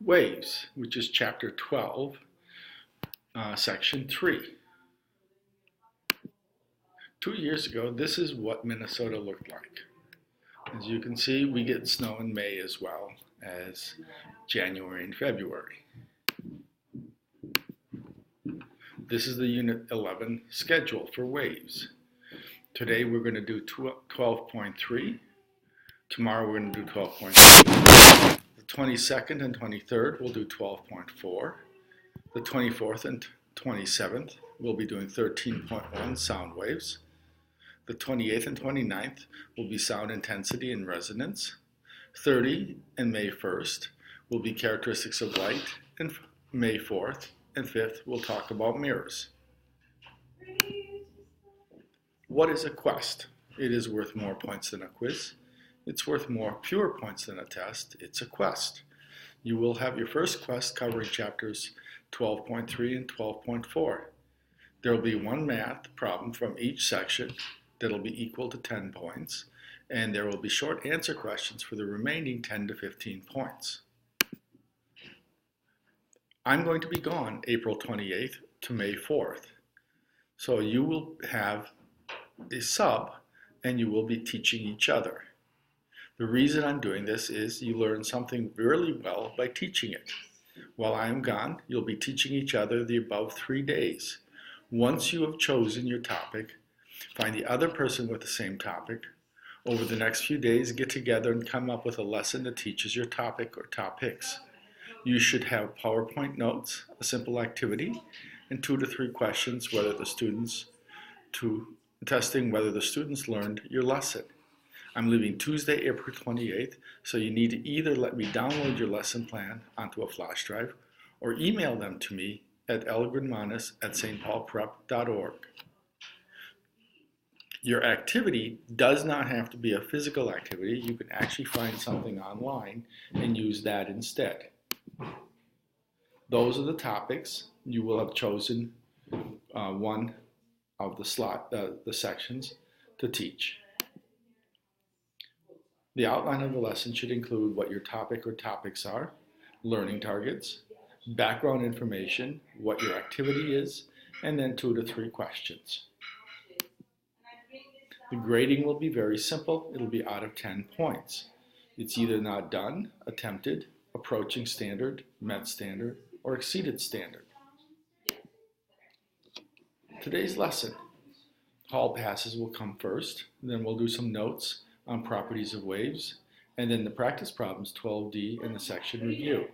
Waves, which is chapter 12, section 3. 2 years ago, this is what Minnesota looked like. As you can see, we get snow in May as well as January and February. This is the Unit 11 schedule for waves. Today we're going to do 12.3. Tomorrow we're going to do 12.3. The 22nd and 23rd we'll do 12.4. The 24th and 27th we'll be doing 13.1 sound waves. The 28th and 29th will be sound intensity and resonance. 30 and May 1st will be characteristics of light, and May 4th and 5th we'll talk about mirrors. What is a quest? It is worth more points than a quiz. It's worth more pure points than a test. It's a quest. You will have your first quest covering chapters 12.3 and 12.4. There will be one math problem from each section that will be equal to 10 points, and there will be short answer questions for the remaining 10 to 15 points. I'm going to be gone April 28th to May 4th. So you will have a sub and you will be teaching each other. The reason I'm doing this is you learn something really well by teaching it. While I am gone, you'll be teaching each other the above 3 days. Once you have chosen your topic, find the other person with the same topic. Over the next few days, get together and come up with a lesson that teaches your topic or topics. You should have PowerPoint notes, a simple activity, and 2 to 3 questions testing whether the students learned your lesson. I'm leaving Tuesday, April 28th, so you need to either let me download your lesson plan onto a flash drive or email them to me at lgrenmanis@stpaulprep.org. Your activity does not have to be a physical activity. You can actually find something online and use that instead. Those are the topics. You will have chosen one of the sections to teach. The outline of the lesson should include what your topic or topics are, learning targets, background information, what your activity is, and then 2 to 3 questions. The grading will be very simple. It'll be out of 10 points. It's either not done, attempted, approaching standard, met standard, or exceeded standard. Today's lesson. Hall passes will come first, then we'll do some notes on properties of waves, and then the practice problems 12D and the section review.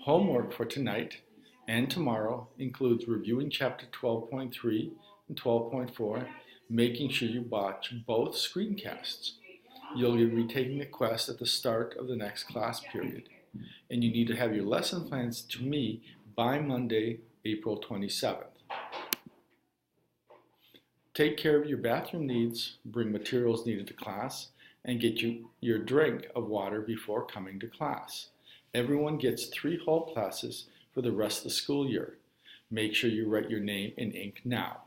Homework for tonight and tomorrow includes reviewing chapter 12.3 and 12.4, making sure you watch both screencasts. You'll be retaking the quest at the start of the next class period, and you need to have your lesson plans to me by Monday, April 27th. Take care of your bathroom needs, bring materials needed to class, and get your drink of water before coming to class. Everyone gets 3 whole classes for the rest of the school year. Make sure you write your name in ink now.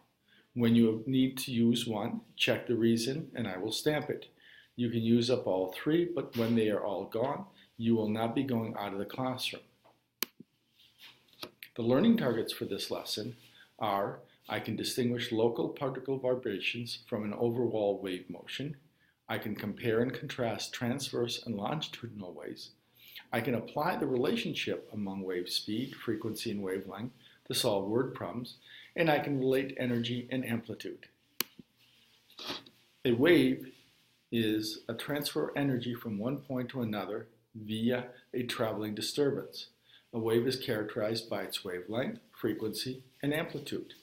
When you need to use one, check the reason and I will stamp it. You can use up all 3, but when they are all gone, you will not be going out of the classroom. The learning targets for this lesson are: I can distinguish local particle vibrations from an overall wave motion. I can compare and contrast transverse and longitudinal waves. I can apply the relationship among wave speed, frequency, and wavelength to solve word problems, and I can relate energy and amplitude. A wave is a transfer of energy from one point to another via a traveling disturbance. A wave is characterized by its wavelength, frequency, and amplitude.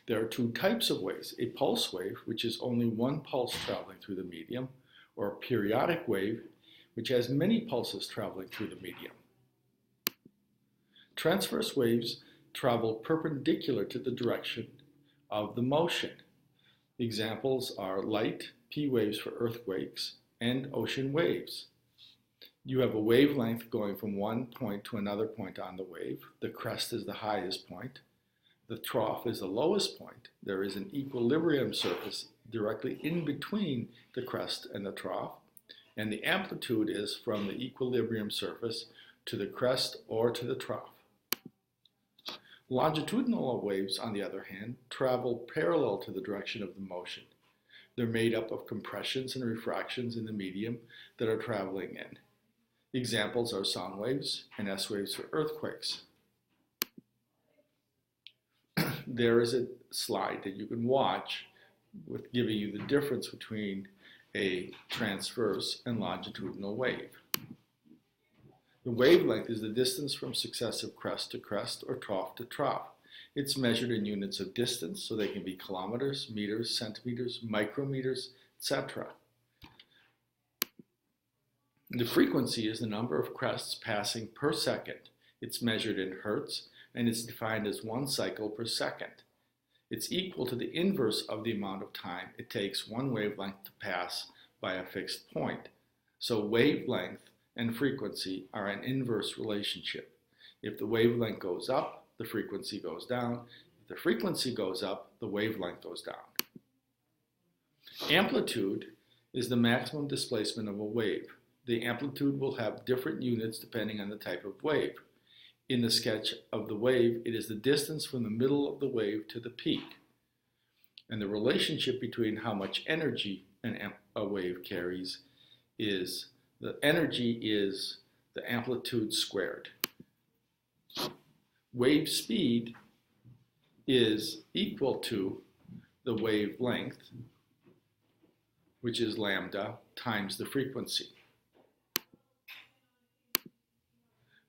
There are 2 types of waves: a pulse wave, which is only one pulse traveling through the medium, or a periodic wave, which has many pulses traveling through the medium. Transverse waves travel perpendicular to the direction of the motion. Examples are light, P waves for earthquakes, and ocean waves. You have a wavelength going from one point to another point on the wave. The crest is the highest point. The trough is the lowest point. There is an equilibrium surface directly in between the crest and the trough, and the amplitude is from the equilibrium surface to the crest or to the trough. Longitudinal waves, on the other hand, travel parallel to the direction of the motion. They're made up of compressions and refractions in the medium that are traveling in. Examples are sound waves and S waves for earthquakes. There is a slide that you can watch with giving you the difference between a transverse and longitudinal wave. The wavelength is the distance from successive crest to crest or trough to trough. It's measured in units of distance, so they can be kilometers, meters, centimeters, micrometers, etc. The frequency is the number of crests passing per second. It's measured in hertz, and it's defined as 1 cycle per second. It's equal to the inverse of the amount of time it takes one wavelength to pass by a fixed point. So wavelength and frequency are an inverse relationship. If the wavelength goes up, the frequency goes down. If the frequency goes up, the wavelength goes down. Amplitude is the maximum displacement of a wave. The amplitude will have different units depending on the type of wave. In the sketch of the wave, it is the distance from the middle of the wave to the peak. And the relationship between how much energy a wave carries is the energy is the amplitude squared. Wave speed is equal to the wavelength, which is lambda, times the frequency.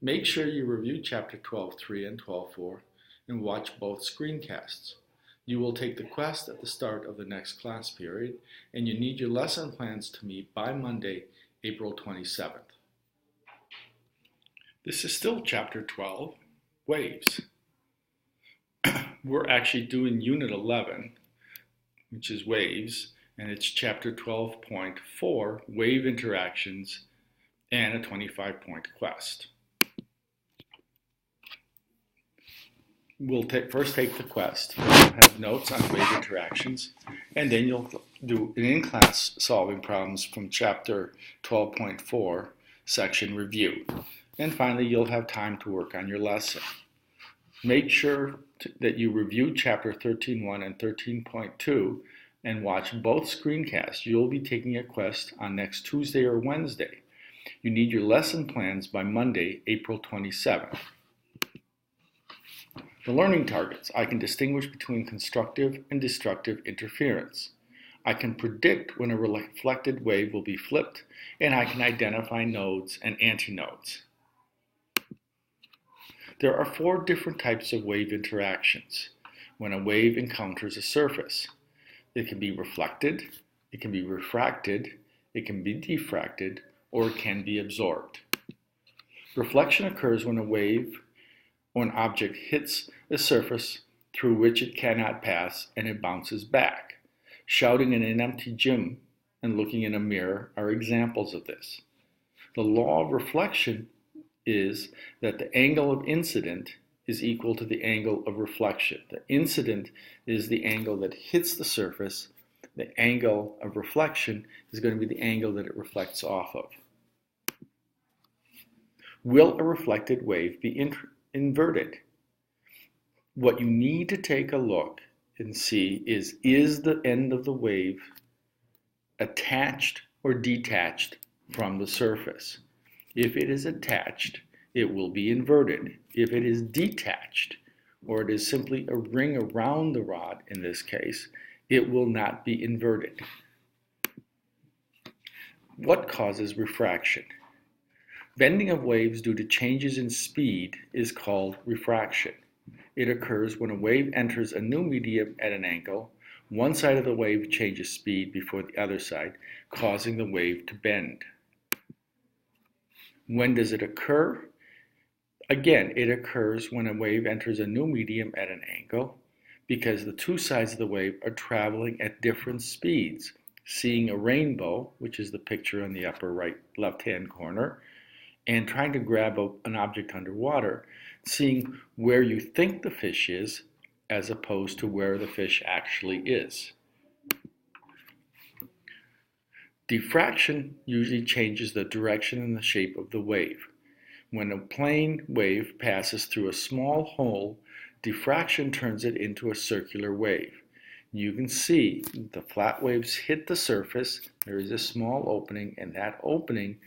Make sure you review Chapter 12.3 and 12.4 and watch both screencasts. You will take the quest at the start of the next class period, and you need your lesson plans to meet by Monday, April 27th. This is still Chapter 12, Waves. We're actually doing Unit 11, which is Waves, and it's Chapter 12.4, Wave Interactions, and a 25-point quest. We'll first take the quest. You'll have notes on wave interactions, and then you'll do an in-class solving problems from Chapter 12.4 section review. And finally, you'll have time to work on your lesson. Make sure that you review Chapter 13.1 and 13.2 and watch both screencasts. You'll be taking a quest on next Tuesday or Wednesday. You need your lesson plans by Monday, April 27th. The learning targets. I can distinguish between constructive and destructive interference. I can predict when a reflected wave will be flipped, and I can identify nodes and antinodes. There are 4 different types of wave interactions when a wave encounters a surface. It can be reflected, it can be refracted, it can be diffracted, or it can be absorbed. Reflection occurs when an object hits a surface through which it cannot pass and it bounces back. Shouting in an empty gym and looking in a mirror are examples of this. The law of reflection is that the angle of incident is equal to the angle of reflection. The incident is the angle that hits the surface. The angle of reflection is going to be the angle that it reflects off of. Will a reflected wave be inverted? What you need to take a look and see is the end of the wave attached or detached from the surface? If it is attached, it will be inverted. If it is detached, or it is simply a ring around the rod in this case, it will not be inverted. What causes refraction? Bending of waves due to changes in speed is called refraction. It occurs when a wave enters a new medium at an angle. One side of the wave changes speed before the other side, causing the wave to bend. When does it occur? Again, it occurs when a wave enters a new medium at an angle because the two sides of the wave are traveling at different speeds. Seeing a rainbow, which is the picture on the upper right left-hand corner, and trying to grab an object underwater, seeing where you think the fish is as opposed to where the fish actually is. Diffraction usually changes the direction and the shape of the wave. When a plane wave passes through a small hole, diffraction turns it into a circular wave. You can see the flat waves hit the surface, there is a small opening, and that opening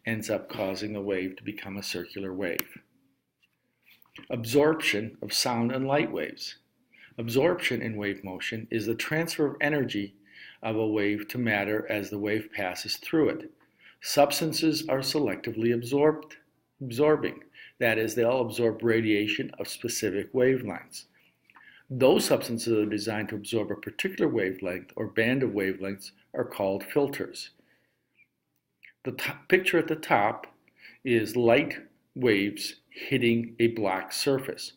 ends up causing the wave to become a circular wave. Absorption of sound and light waves. Absorption in wave motion is the transfer of energy of a wave to matter as the wave passes through it. Substances are selectively absorbing. That is, they'll absorb radiation of specific wavelengths. Those substances that are designed to absorb a particular wavelength or band of wavelengths are called filters. The picture at the top is light waves hitting a black surface.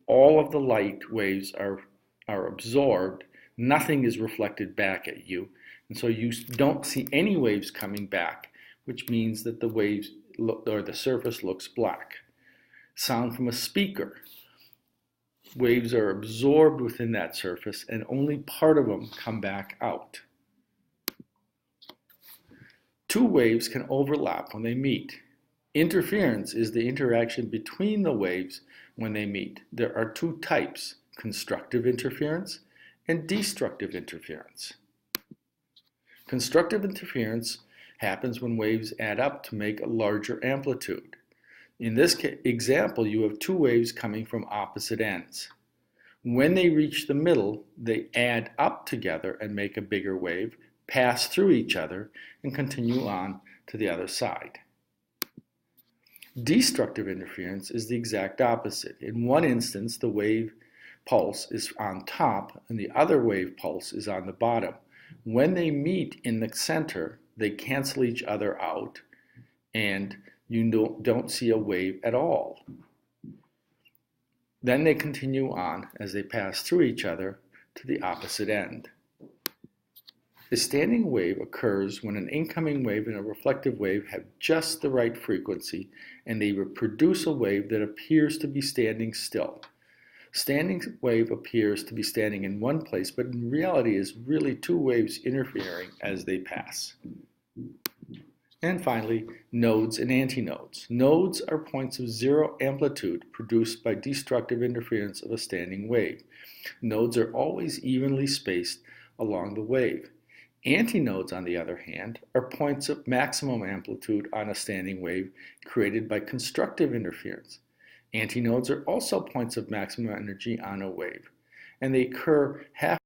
All of the light waves are absorbed. Nothing is reflected back at you. And so you don't see any waves coming back, which means that the waves or the surface looks black. Sound from a speaker. Waves are absorbed within that surface and only part of them come back out. Two waves can overlap when they meet. Interference is the interaction between the waves when they meet. There are two types, constructive interference and destructive interference. Constructive interference happens when waves add up to make a larger amplitude. In this example, you have two waves coming from opposite ends. When they reach the middle, they add up together and make a bigger wave, pass through each other, and continue on to the other side. Destructive interference is the exact opposite. In one instance, the wave pulse is on top and the other wave pulse is on the bottom. When they meet in the center, they cancel each other out and you don't see a wave at all. Then they continue on as they pass through each other to the opposite end. A standing wave occurs when an incoming wave and a reflective wave have just the right frequency and they produce a wave that appears to be standing still. Standing wave appears to be standing in one place, but in reality is really two waves interfering as they pass. And finally, nodes and antinodes. Nodes are points of zero amplitude produced by destructive interference of a standing wave. Nodes are always evenly spaced along the wave. Antinodes, on the other hand, are points of maximum amplitude on a standing wave created by constructive interference. Antinodes are also points of maximum energy on a wave, and they occur half